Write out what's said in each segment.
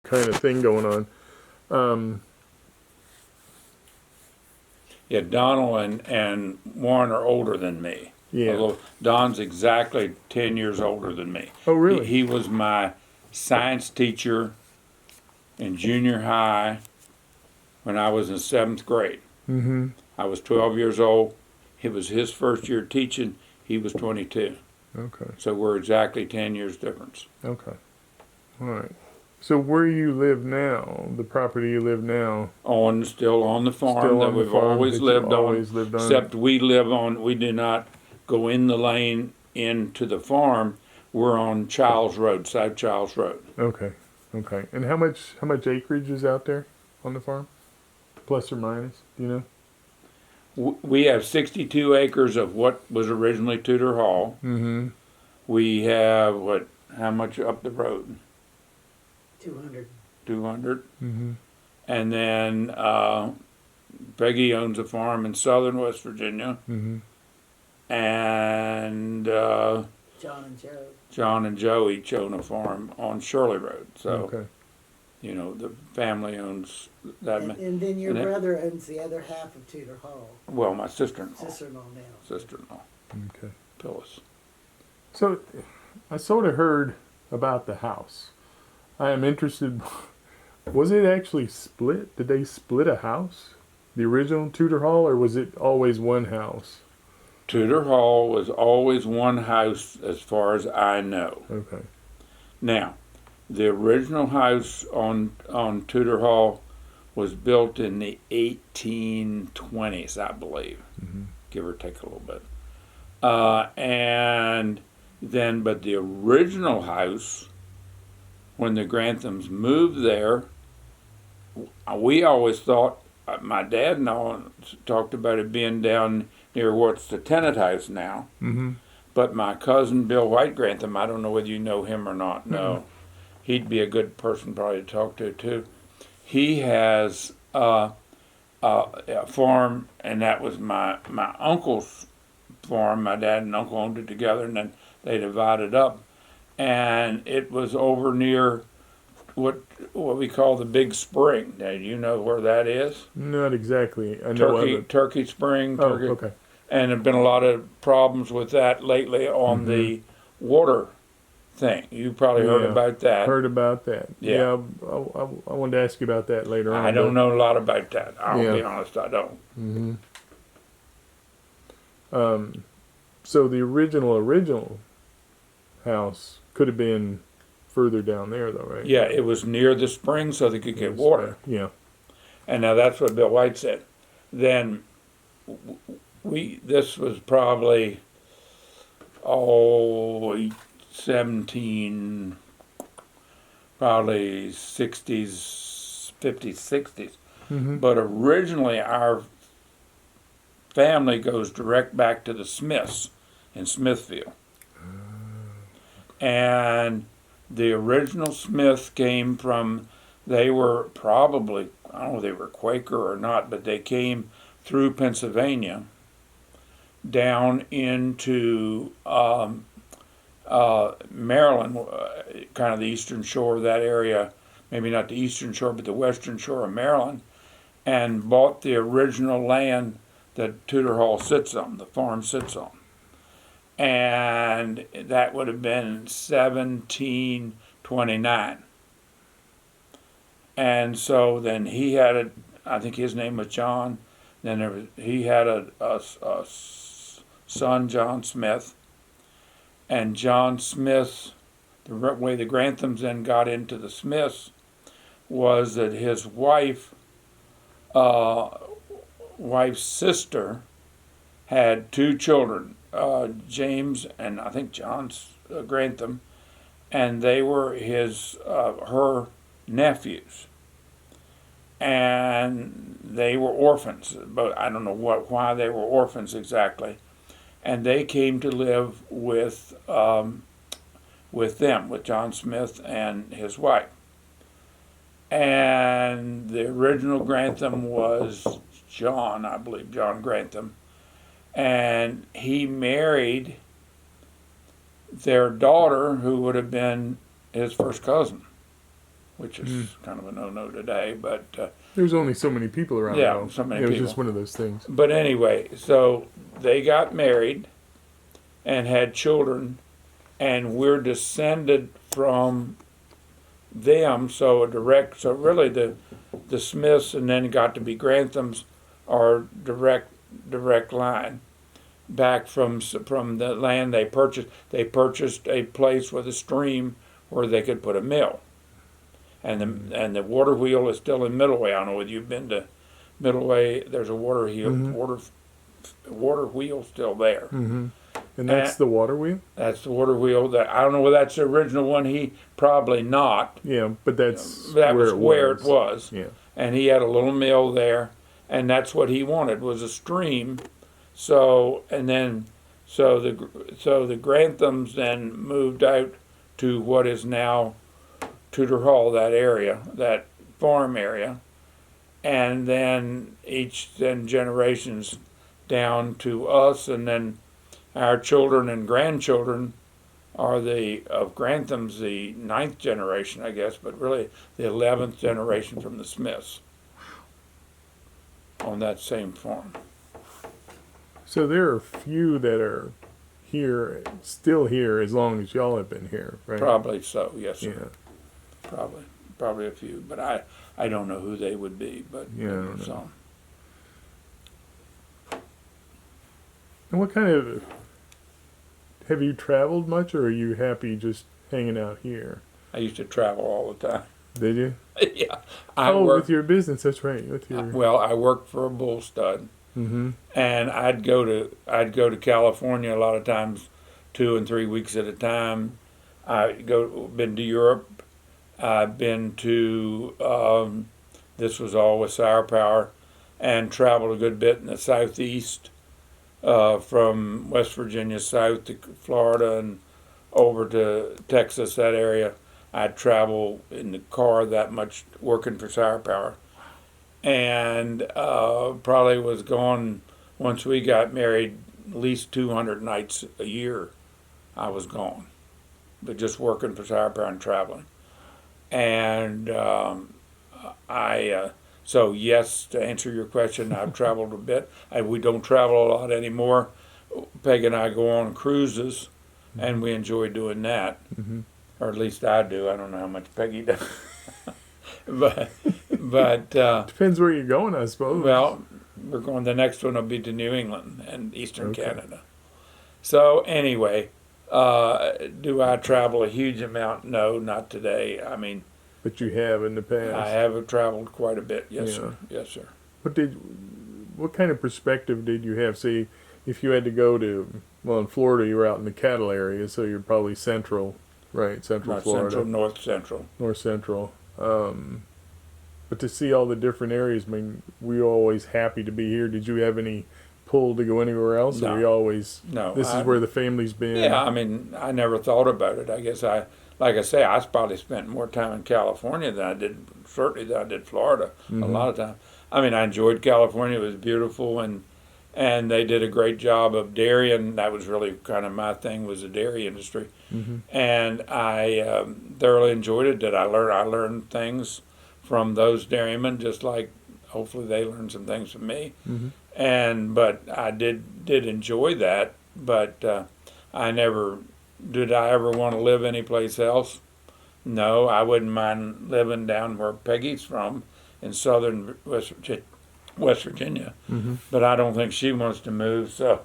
kind of thing going on. Yeah, Donald and Warren are older than me. Yeah. Although Don's exactly 10 years older than me. Oh, really? He was my science teacher in junior high when I was in 7th grade. Mm-hmm. I was 12 years old. It was his first year teaching. He was 22. Okay. So we're exactly 10 years difference. Okay. All right. So where you live now, the property you live now, Still on the farm Still that on the we've farm always that you lived always on. lived on. Except we do not go in the lane into the farm. We're on Childs Road, South Childs Road. okay, okay. And how much acreage is out there on the farm, plus or minus? Do you know? We have 62 acres of what was originally Tudor Hall. Mm-hmm. We have how much up the road? 200. 200. Mm-hmm. And then Peggy owns a farm in southern West Virginia. Mm-hmm. And John and Joe. John and Joe each own a farm on Shirley Road. So, Okay. you know, the family owns that. And then your and brother owns the other half of Tudor Hall. Well, my sister-in-law. Sister-in-law now. Sister-in-law, Okay. Phyllis. So, I sort of heard about the house. I am interested. Was it actually split? Did they split a house? The original Tudor Hall, or was it always one house? Tudor Hall was always one house as far as I know. Okay. Now, the original house on Tudor Hall was built in the 1820s, I believe, give or take a little bit. And then, but the original house, when the Granthams moved there, we always thought, my dad and all talked about it being down near what's the tenant house now. Mm-hmm. But my cousin Bill White Grantham, I don't know whether you know him or not. No, he'd be a good person probably to talk to too. He has a farm, and that was my uncle's farm. My dad and uncle owned it together, and then they divided up. And it was over near what we call the Big Spring. Now, you know where that is? Not exactly. I know of it. Turkey Spring. Oh, Turkey. okay. And there have been a lot of problems with that lately on the water thing. You probably heard about that. Heard about that. Yeah. I wanted to ask you about that later on. I don't know a lot about that. I'll Yeah. be honest, I don't. Mm-hmm. So the original house could have been further down there, though, right? Yeah, it was near the spring so they could get water. Yeah. And now that's what Bill White said. Then this was probably 17, probably 60s, 50s, 60s. Mm-hmm. But originally our family goes direct back to the Smiths in Smithfield. And the original Smiths came from, they were probably, I don't know if they were Quaker or not, but they came through Pennsylvania down into Maryland, kind of the eastern shore of that area, maybe not the eastern shore, but the western shore of Maryland, and bought the original land that Tudor Hall sits on, the farm sits on. And that would have been 1729. And so then he had I think his name was John. Then he had a son, John Smith. And John Smith, the way the Granthams then got into the Smiths was that his wife's sister had 2 children, James and I think John's Grantham, and they were her nephews, and they were orphans. But I don't know why they were orphans exactly, and they came to live with them, with John Smith and his wife. And the original Grantham was John, I believe, John Grantham. And he married their daughter, who would have been his first cousin. which is kind of a no-no today. But There's only so many people around. Yeah, though. so many It was people. just one of those things. But anyway, so they got married and had children, and we're descended from them. So really the Smiths, and then got to be Granthams, are direct line back from the land they purchased. They purchased a place with a stream where they could put a mill, and the water wheel is still in Middleway. I don't know whether you've been to Middleway. There's a water wheel still there. Mm-hmm. And that's the water wheel? That's the water wheel. That I don't know whether that's the original one. He probably not. Yeah, but that's That was where it was. Yeah. And he had a little mill there, and that's what he wanted, was a stream. So the Granthams then moved out to what is now Tudor Hall, that area, that farm area, and then generations down to us, and then our children and grandchildren are of Grantham's the 9th generation, I guess, but really the 11th generation from the Smiths on that same farm. So there are a few that are still here as long as y'all have been here, right? Probably so, yes, sir. Yeah. Probably a few, but I don't know who they would be, but Yeah, I don't know. some. And what kind of, have you traveled much, or are you happy just hanging out here? I used to travel all the time. Did you? Yeah, with your business, that's right. With your. Well, I worked for a bull stud, Mm-hmm. and I'd go to California a lot of times, 2 and 3 weeks at a time. Been to Europe. I've been to this was all with Sour Power, and traveled a good bit in the southeast, from West Virginia south to Florida and over to Texas, that area. I'd travel in the car that much working for Sour Power. And probably was gone, once we got married, at least 200 nights a year I was gone. But just working for Sour Power and traveling. And so yes, to answer your question, I've traveled a bit. We don't travel a lot anymore. Peg and I go on cruises, and we enjoy doing that. Mm-hmm. Or at least I do. I don't know how much Peggy does. but Depends where you're going, I suppose. well, we're going. The next one will be to New England and Eastern Okay. Canada. So anyway, do I travel a huge amount? No, not today. I mean, But you have in the past. I have traveled quite a bit. Yes, Yeah. sir. Yes, sir. What kind of perspective did you have? Say, if you had to go to, well, in Florida, you were out in the cattle area, so you're probably central, right? Central Not Florida, central, north central. north central. But to see all the different areas, I mean, we were always happy to be here. Did you have any pull to go anywhere else? No. Or you always, No, this is where the family's been? Yeah, I mean, I never thought about it. I guess like I say, I probably spent more time in California than I did Florida. Mhm. A lot of time. I mean, I enjoyed California. It was beautiful, and they did a great job of dairy, and that was really kind of my thing, was the dairy industry. Mm-hmm. And I thoroughly enjoyed it. I learned things from those dairymen, just like hopefully they learned some things from me. Mm-hmm. But I did enjoy that. But I never did. I ever want to live anyplace else? No, I wouldn't mind living down where Peggy's from, in southern West Virginia. Mm-hmm. But I don't think she wants to move. So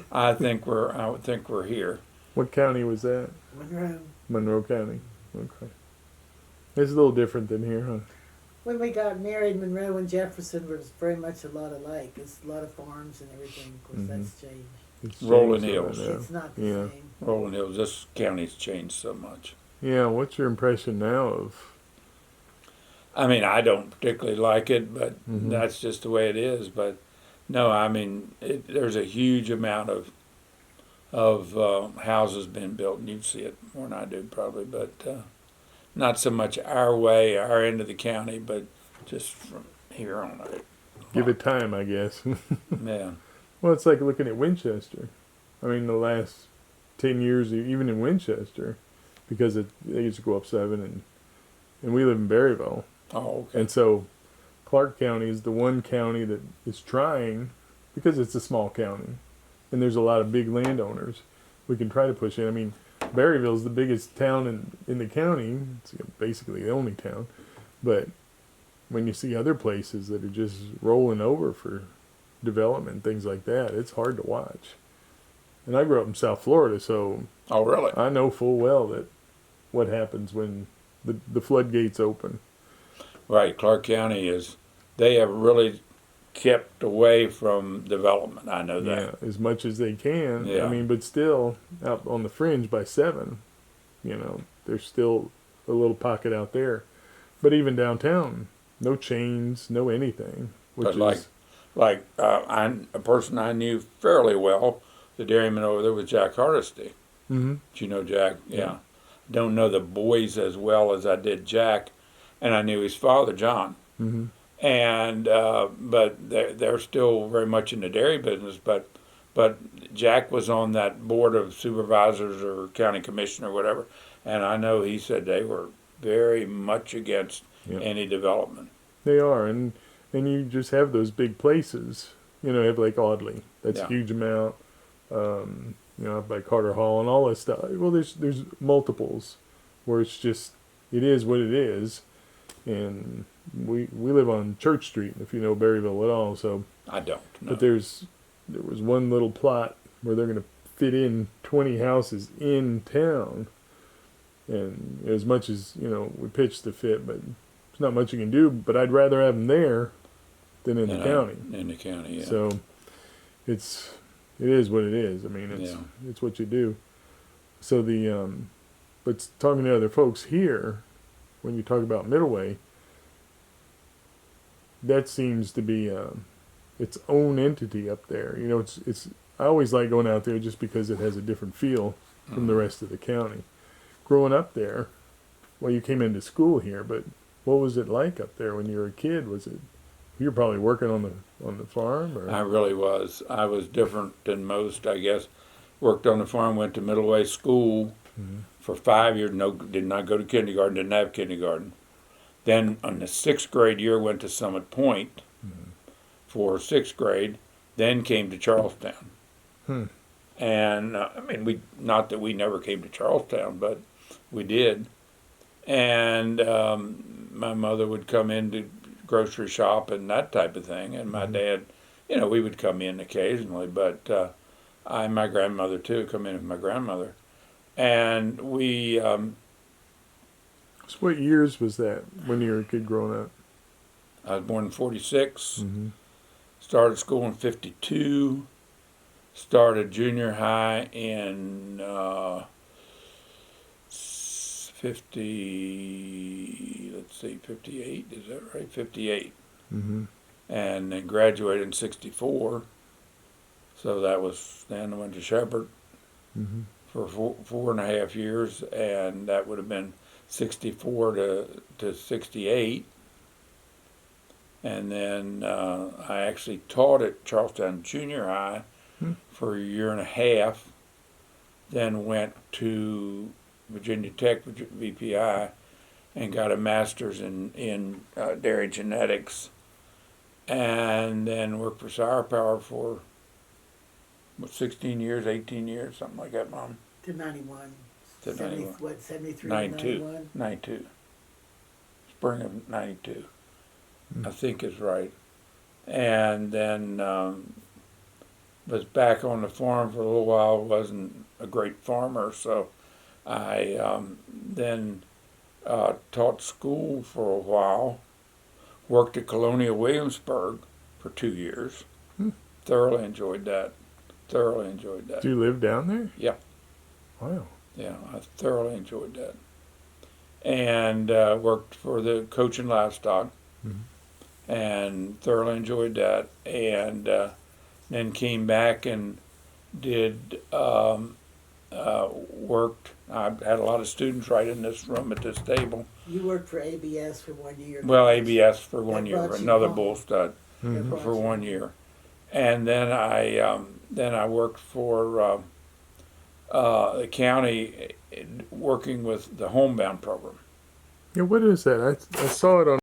I think we're here. What county was that? Monroe. Monroe County. Okay. It's a little different than here, huh? When we got married, Monroe and Jefferson was very much a lot alike. It's a lot of farms and everything. Of course, that's changed. It's Rolling changed Hills. so much, It's not the Yeah. same. Rolling Hills. This county's changed so much. Yeah, what's your impression now of? I mean, I don't particularly like it, but Mhm. that's just the way it is. But no, I mean, there's a huge amount of houses being built, and you'd see it more than I do probably, but not so much our end of the county, but just from here on out. Give it time, I guess. Yeah. Well, it's like looking at Winchester. I mean, the last 10 years, even in Winchester, because they used to go up 7, and and we live in Berryville. Oh, okay. And so Clark County is the one county that is trying, because it's a small county and there's a lot of big landowners, we can try to push it. I mean, Berryville is the biggest town in the county. It's basically the only town. But when you see other places that are just rolling over for development, things like that, it's hard to watch. And I grew up in South Florida, so Oh, really? I know full well that what happens when the floodgates open. Right. Clark County they have really kept away from development. I know that. Yeah, as much as they can. Yeah. I mean, but still, out on the fringe by 7, there's still a little pocket out there. But even downtown, no chains, no anything. Which But a person I knew fairly well, the dairyman over there, was Jack Hardesty. Mm-hmm. Do you know Jack? Yeah. Don't know the boys as well as I did Jack, and I knew his father, John. Mm-hmm. And but they're still very much in the dairy business. But Jack was on that board of supervisors or county commission or whatever, and I know he said they were very much against any development. They are, and you just have those big places. You have like Audley, that's a huge amount. Up by Carter Hall and all that stuff. Well, there's multiples where it's just, it is what it is, and we live on Church Street, if you know Berryville at all. So I don't know. But there was one little plot where they're going to fit in 20 houses in town, and as much as we pitched the fit, but there's not much you can do. But I'd rather have them there than in the county. In the county, yeah. So it is what it is. I mean, it's what you do. So but talking to other folks here, when you talk about Middleway, that seems to be its own entity up there. It's I always like going out there just because it has a different feel from the rest of the county. Growing up there, well, you came into school here, but what was it like up there when you were a kid? You were probably working on the farm, or? I really was. I was different than most, I guess. Worked on the farm, went to Middleway school for 5 years. No, did not go to kindergarten. Didn't have kindergarten. Then, on the 6th grade year, went to Summit Point for 6th grade. Then came to Charlestown. And not that we never came to Charlestown, but we did. And my mother would come in to grocery shop and that type of thing, and my dad, we would come in occasionally, but my grandmother too, come in with my grandmother, and we. So what years was that when you were a kid growing up? I was born in 46. Started school in 52. Started junior high in 58, is that right? 58. And then graduated in 64. So that was, then I went to Shepherd for 4.5 years, and that would have been 64 to 68. And then I actually taught at Charlestown Junior High for a year and a half, then went to Virginia Tech, VPI, and got a master's in dairy genetics, and then worked for Sour Power for 16 years, 18 years, something like that, Mom. To 91. To 91. What, 73 92. 91? 92. Spring of 92, I think is right. And then was back on the farm for a little while. Wasn't a great farmer, so I then taught school for a while. Worked at Colonial Williamsburg for 2 years. Thoroughly enjoyed that. Do you live down there? Yeah. Wow. Yeah, I thoroughly enjoyed that. And worked for the Coach and Livestock, and thoroughly enjoyed that. And then came back and did worked. I had a lot of students right in this room at this table. You worked for ABS for 1 year. Well, ABS for 1 year, brought you another home. bull stud for 1 year, and then I worked for the county, working with the homebound program. Yeah, what is that? I saw it on